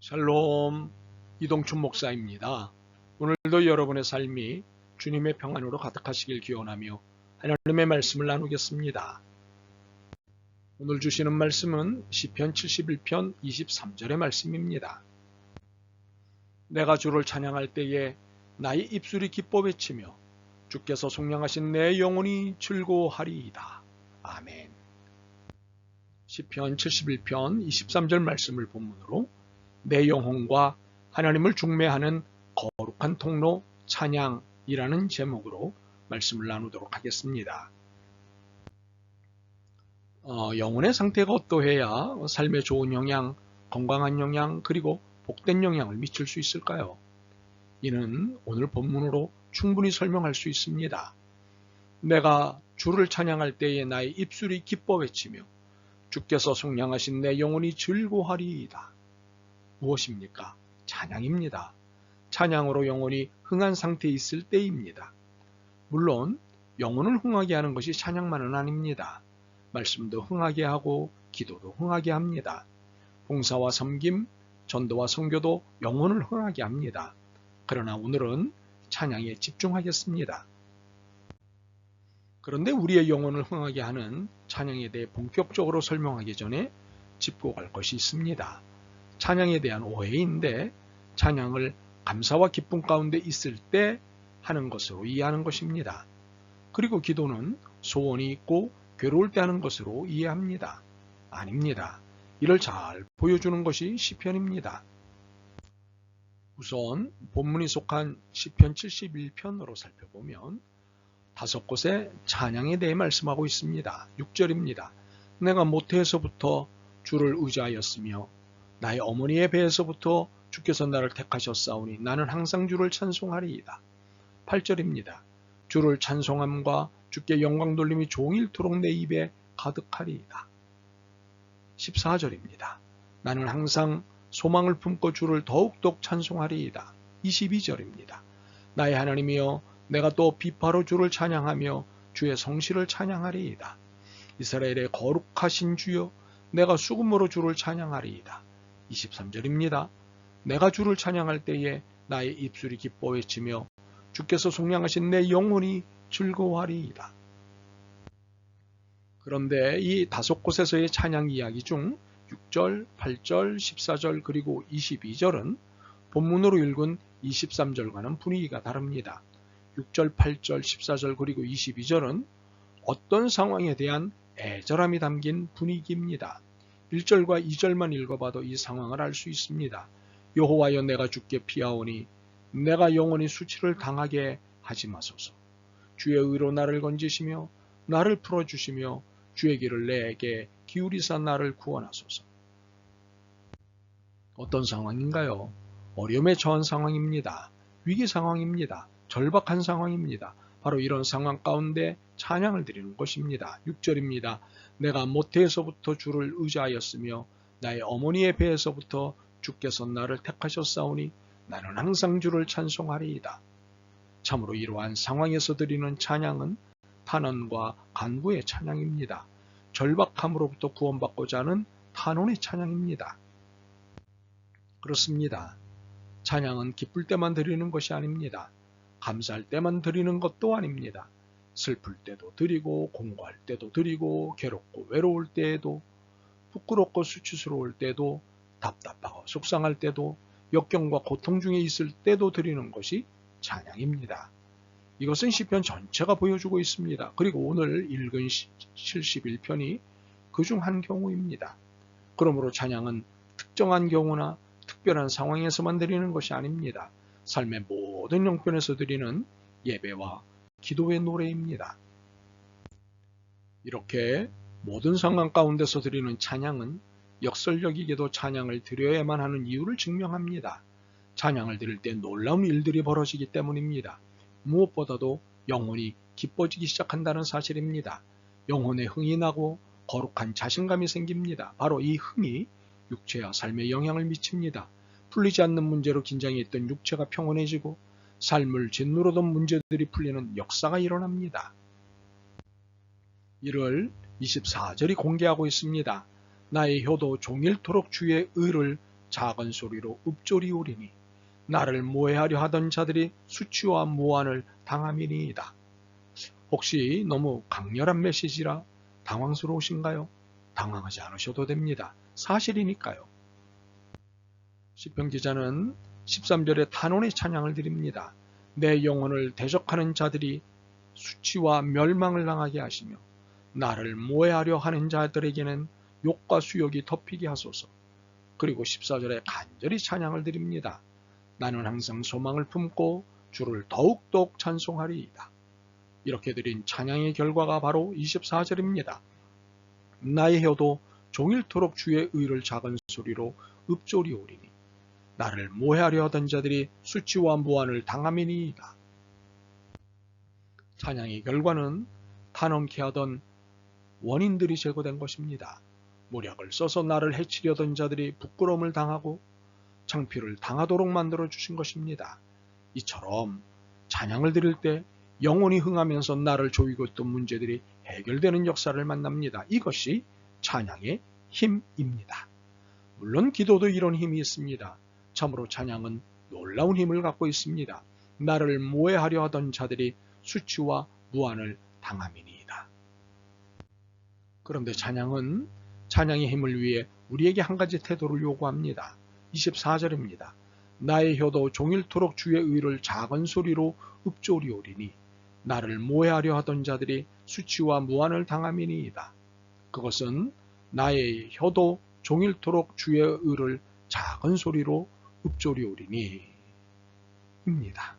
샬롬, 이동춘 목사입니다. 오늘도 여러분의 삶이 주님의 평안으로 가득하시길 기원하며 하나님의 말씀을 나누겠습니다. 오늘 주시는 말씀은 시편 71편 23절의 말씀입니다. 내가 주를 찬양할 때에 나의 입술이 기뻐 외치며 주께서 속량하신 내 영혼이 즐거워하리이다. 아멘. 시편 71편 23절 말씀을 본문으로 내 영혼과 하나님을 중매하는 거룩한 통로 찬양이라는 제목으로 말씀을 나누도록 하겠습니다. 영혼의 상태가 어떠해야 삶에 좋은 영향, 건강한 영향, 그리고 복된 영향을 미칠 수 있을까요? 이는 오늘 본문으로 충분히 설명할 수 있습니다. 내가 주를 찬양할 때에 나의 입술이 기뻐 외치며 주께서 속량하신 내 영혼이 즐거워하리이다. 무엇입니까? 찬양입니다. 찬양으로 영혼이 흥한 상태에 있을 때입니다. 물론 영혼을 흥하게 하는 것이 찬양만은 아닙니다. 말씀도 흥하게 하고 기도도 흥하게 합니다. 봉사와 섬김, 전도와 선교도 영혼을 흥하게 합니다. 그러나 오늘은 찬양에 집중하겠습니다. 그런데 우리의 영혼을 흥하게 하는 찬양에 대해 본격적으로 설명하기 전에 짚고 갈 것이 있습니다. 찬양에 대한 오해인데 찬양을 감사와 기쁨 가운데 있을 때 하는 것으로 이해하는 것입니다. 그리고 기도는 소원이 있고 괴로울 때 하는 것으로 이해합니다. 아닙니다. 이를 잘 보여주는 것이 시편입니다. 우선 본문이 속한 시편 71편으로 살펴보면 5곳에 찬양에 대해 말씀하고 있습니다. 6절입니다. 내가 모태에서부터 주를 의지하였으며 나의 어머니의 배에서부터 주께서 나를 택하셨사오니 나는 항상 주를 찬송하리이다. 8절입니다. 주를 찬송함과 주께 영광 돌림이 종일토록 내 입에 가득하리이다. 14절입니다. 나는 항상 소망을 품고 주를 더욱더 찬송하리이다. 22절입니다. 나의 하나님이여 내가 또 비파로 주를 찬양하며 주의 성실을 찬양하리이다. 이스라엘의 거룩하신 주여 내가 수금으로 주를 찬양하리이다. 23절입니다. 내가 주를 찬양할 때에 나의 입술이 기뻐 외치며 주께서 속량하신 내 영혼이 즐거워하리이다. 그런데 이 5곳에서의 찬양 이야기 중 6절, 8절, 14절 그리고 22절은 본문으로 읽은 23절과는 분위기가 다릅니다. 6절, 8절, 14절 그리고 22절은 어떤 상황에 대한 애절함이 담긴 분위기입니다. 1절과 2절만 읽어봐도 이 상황을 알 수 있습니다. 여호와여 내가 주께 피하오니 내가 영원히 수치를 당하게 하지 마소서. 주의 의로 나를 건지시며 나를 풀어주시며 주의 길을 내게 기울이사 나를 구원하소서. 어떤 상황인가요? 어려움에 처한 상황입니다. 위기 상황입니다. 절박한 상황입니다. 바로 이런 상황 가운데 찬양을 드리는 것입니다. 6절입니다. 내가 모태에서부터 주를 의지하였으며 나의 어머니의 배에서부터 주께서 나를 택하셨사오니 나는 항상 주를 찬송하리이다. 참으로 이러한 상황에서 드리는 찬양은 탄원과 간구의 찬양입니다. 절박함으로부터 구원받고자 하는 탄원의 찬양입니다. 그렇습니다. 찬양은 기쁠 때만 드리는 것이 아닙니다. 감사할 때만 드리는 것도 아닙니다. 슬플 때도 드리고 공고할 때도 드리고 괴롭고 외로울 때에도 부끄럽고 수치스러울 때도 답답하고 속상할 때도 역경과 고통 중에 있을 때도 드리는 것이 찬양입니다. 이것은 시편 전체가 보여주고 있습니다. 그리고 오늘 읽은 71편이 그중 한 경우입니다. 그러므로 찬양은 특정한 경우나 특별한 상황에서만 드리는 것이 아닙니다. 삶의 모든 형편에서 드리는 예배와 기도의 노래입니다. 이렇게 모든 상황 가운데서 드리는 찬양은 역설적이게도 찬양을 드려야만 하는 이유를 증명합니다. 찬양을 드릴 때 놀라운 일들이 벌어지기 때문입니다. 무엇보다도 영혼이 기뻐지기 시작한다는 사실입니다. 영혼에 흥이 나고 거룩한 자신감이 생깁니다. 바로 이 흥이 육체와 삶에 영향을 미칩니다. 풀리지 않는 문제로 긴장해 있던 육체가 평온해지고 삶을 짓누르던 문제들이 풀리는 역사가 일어납니다. 이를 24절이 공개하고 있습니다. 나의 혀도 종일토록 주의 의를 작은 소리로 읊조리오리니 나를 모해하려 하던 자들이 수치와 무한을 당함이니이다. 혹시 너무 강렬한 메시지라 당황스러우신가요? 당황하지 않으셔도 됩니다. 사실이니까요. 시편 기자는 13절에 탄원의 찬양을 드립니다. 내 영혼을 대적하는 자들이 수치와 멸망을 당하게 하시며 나를 모해하려 하는 자들에게는 욕과 수욕이 덮이게 하소서. 그리고 14절에 간절히 찬양을 드립니다. 나는 항상 소망을 품고 주를 더욱더욱 찬송하리이다. 이렇게 드린 찬양의 결과가 바로 24절입니다. 나의 혀도 종일토록 주의 의를 작은 소리로 읊조리오리니 나를 모해하려 하던 자들이 수치와 무한을 당함이니이다. 찬양의 결과는 탄원케 하던 원인들이 제거된 것입니다. 모략을 써서 나를 해치려던 자들이 부끄러움을 당하고 창피를 당하도록 만들어 주신 것입니다. 이처럼 찬양을 드릴 때 영혼이 흥하면서 나를 조이고 있던 문제들이 해결되는 역사를 만납니다. 이것이 찬양의 힘입니다. 물론 기도도 이런 힘이 있습니다. 참으로 찬양은 놀라운 힘을 갖고 있습니다. 나를 모해하려 하던 자들이 수치와 무한을 당함이니이다. 그런데 찬양은 찬양의 힘을 위해 우리에게 한 가지 태도를 요구합니다. 24절입니다. 나의 혀도 종일토록 주의 의를 작은 소리로 읊조리오리니 나를 모해하려 하던 자들이 수치와 무한을 당함이니이다. 그것은 나의 혀도 종일토록 주의 의를 작은 소리로 읊조리오리니 입니다.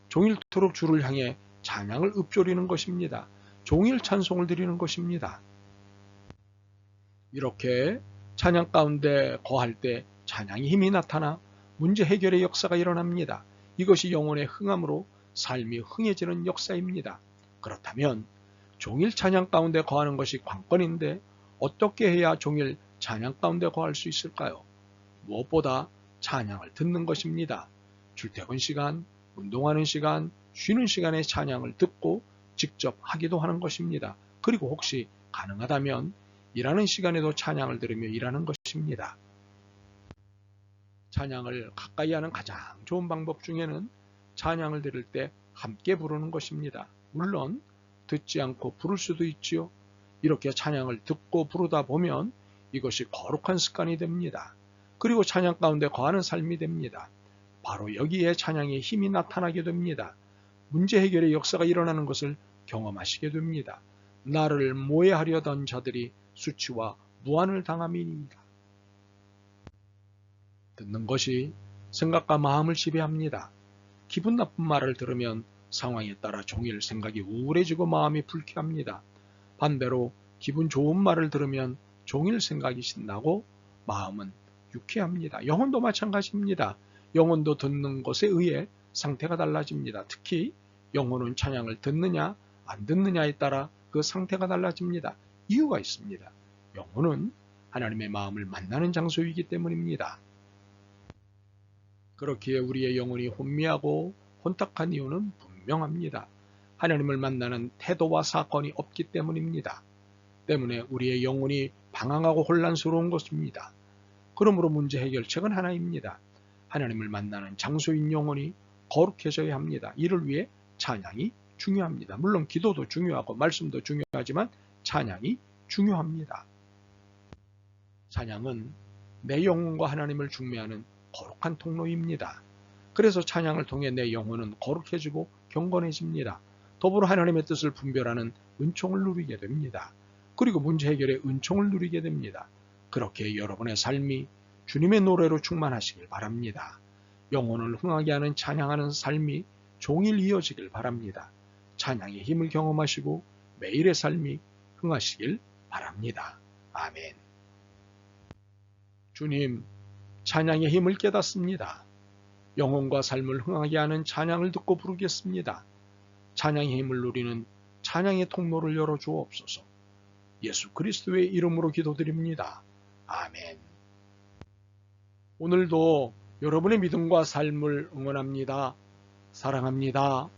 종일토록 주를 향해 찬양을 읊조리는 것입니다. 종일 찬송을 드리는 것입니다. 이렇게 찬양 가운데 거할 때 찬양의 힘이 나타나 문제 해결의 역사가 일어납니다. 이것이 영혼의 흥함으로 삶이 흥해지는 역사입니다. 그렇다면 종일 찬양 가운데 거하는 것이 관건인데 어떻게 해야 종일 찬양 가운데 거할 수 있을까요? 무엇보다 찬양을 듣는 것입니다. 출퇴근 시간, 운동하는 시간, 쉬는 시간에 찬양을 듣고 직접 하기도 하는 것입니다. 그리고 혹시 가능하다면 일하는 시간에도 찬양을 들으며 일하는 것입니다. 찬양을 가까이 하는 가장 좋은 방법 중에는 찬양을 들을 때 함께 부르는 것입니다. 물론 듣지 않고 부를 수도 있지요. 이렇게 찬양을 듣고 부르다 보면 이것이 거룩한 습관이 됩니다. 그리고 찬양 가운데 거하는 삶이 됩니다. 바로 여기에 찬양의 힘이 나타나게 됩니다. 문제 해결의 역사가 일어나는 것을 경험하시게 됩니다. 나를 모해하려던 자들이 수치와 무한을 당함이니이다. 듣는 것이 생각과 마음을 지배합니다. 기분 나쁜 말을 들으면 상황에 따라 종일 생각이 우울해지고 마음이 불쾌합니다. 반대로 기분 좋은 말을 들으면 종일 생각이 신나고 마음은 유쾌합니다. 영혼도 마찬가지입니다. 영혼도 듣는 것에 의해 상태가 달라집니다. 특히 영혼은 찬양을 듣느냐 안 듣느냐에 따라 그 상태가 달라집니다. 이유가 있습니다. 영혼은 하나님의 마음을 만나는 장소이기 때문입니다. 그렇기에 우리의 영혼이 혼미하고 혼탁한 이유는 분명합니다. 하나님을 만나는 태도와 사건이 없기 때문입니다. 때문에 우리의 영혼이 방황하고 혼란스러운 것입니다. 그러므로 문제 해결책은 하나입니다. 하나님을 만나는 장소인 영혼이 거룩해져야 합니다. 이를 위해 찬양이 중요합니다. 물론 기도도 중요하고 말씀도 중요하지만 찬양이 중요합니다. 찬양은 내 영혼과 하나님을 중매하는 거룩한 통로입니다. 그래서 찬양을 통해 내 영혼은 거룩해지고 경건해집니다. 더불어 하나님의 뜻을 분별하는 은총을 누리게 됩니다. 그리고 문제 해결의 은총을 누리게 됩니다. 그렇게 여러분의 삶이 주님의 노래로 충만하시길 바랍니다. 영혼을 흥하게 하는 찬양하는 삶이 종일 이어지길 바랍니다. 찬양의 힘을 경험하시고 매일의 삶이 흥하시길 바랍니다. 아멘. 주님, 찬양의 힘을 깨닫습니다. 영혼과 삶을 흥하게 하는 찬양을 듣고 부르겠습니다. 찬양의 힘을 누리는 찬양의 통로를 열어주옵소서. 예수 그리스도의 이름으로 기도드립니다. 아멘. 오늘도 여러분의 믿음과 삶을 응원합니다. 사랑합니다.